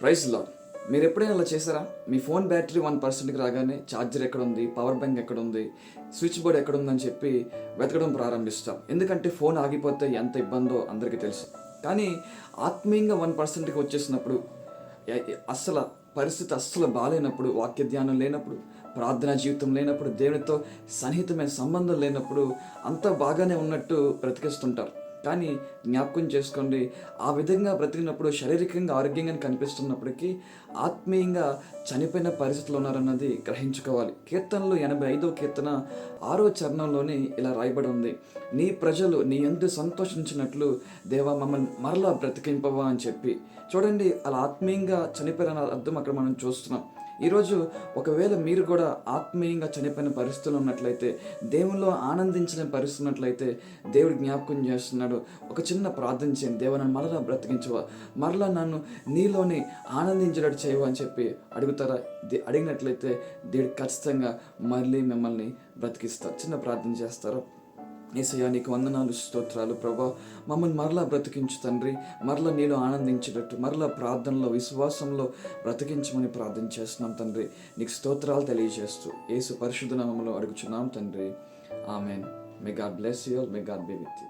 Praise lord. మీరు ఎప్పుడైనా అలా చేశారా? మీ ఫోన్ బ్యాటరీ 1%కి రాగానే ఛార్జర్ ఎక్కడుంది, పవర్ బ్యాంక్ ఎక్కడుంది, స్విచ్ బోర్డ్ ఎక్కడుందని చెప్పి వెతకడం ప్రారంభిస్తాం. ఎందుకంటే ఫోన్ ఆగిపోతే ఎంత ఇబ్బందో అందరికీ తెలుసు. కానీ ఆత్మీయంగా 1%కి వచ్చేసినప్పుడు, అస్సలు పరిస్థితి అస్సలు బాగాలేనప్పుడు, వాక్య ధ్యానం లేనప్పుడు, ప్రార్థనా జీవితం లేనప్పుడు, దేవునితో సన్నిహితమైన సంబంధం లేనప్పుడు అంతా బాగానే ఉన్నట్టు బ్రతికిస్తుంటారు. కానీ జ్ఞాపకం చేసుకోండి, ఆ విధంగా బ్రతికినప్పుడు శారీరకంగా ఆరోగ్యంగా కనిపిస్తున్నప్పటికీ ఆత్మీయంగా చనిపోయిన పరిస్థితులు ఉన్నారన్నది గ్రహించుకోవాలి. కీర్తనలు 85వ కీర్తన 6వ చరణంలోని ఇలా రాయబడి ఉంది, నీ ప్రజలు నీ యందు సంతోషించినట్లు దేవా మమ్మల్ని మరలా బ్రతికింపవా అని చెప్పి. చూడండి, అలా ఆత్మీయంగా చనిపోయిన అర్థం అక్కడ మనం చూస్తున్నాం. ఈరోజు ఒకవేళ మీరు కూడా ఆత్మీయంగా చనిపోయిన పరిస్థితులు ఉన్నట్లయితే, దేవుల్లో ఆనందించిన పరిస్థితి ఉన్నట్లయితే దేవుడు జ్ఞాపకం చేస్తున్నాడు. ఒక చిన్న ప్రార్థన చేయండి, దేవా నన్ను మరలా బ్రతికించవా, మరలా నన్ను నీలోని ఆనందించేటట్టు చేయవా అని చెప్పి అడుగుతారా? అడిగినట్లయితే దేవుడు ఖచ్చితంగా మళ్ళీ మిమ్మల్ని బ్రతికిస్తారు. చిన్న ప్రార్థన చేస్తారా? యేసయ్యా నీకు వందనాలు, స్తోత్రాలు ప్రభా, మమ్మల్ని మరలా బ్రతికించు తండ్రి, మరలా నీలో ఆనందించేటట్టు, మరలా ప్రార్థనలో విశ్వాసంలో బ్రతికించమని ప్రార్థన చేస్తున్నాం తండ్రి. నీకు స్తోత్రాలు తెలియజేస్తూ యేసు పరిశుద్ధ నామములో అడుగుచున్నాం తండ్రి, amen. May God bless you all, may God be with you.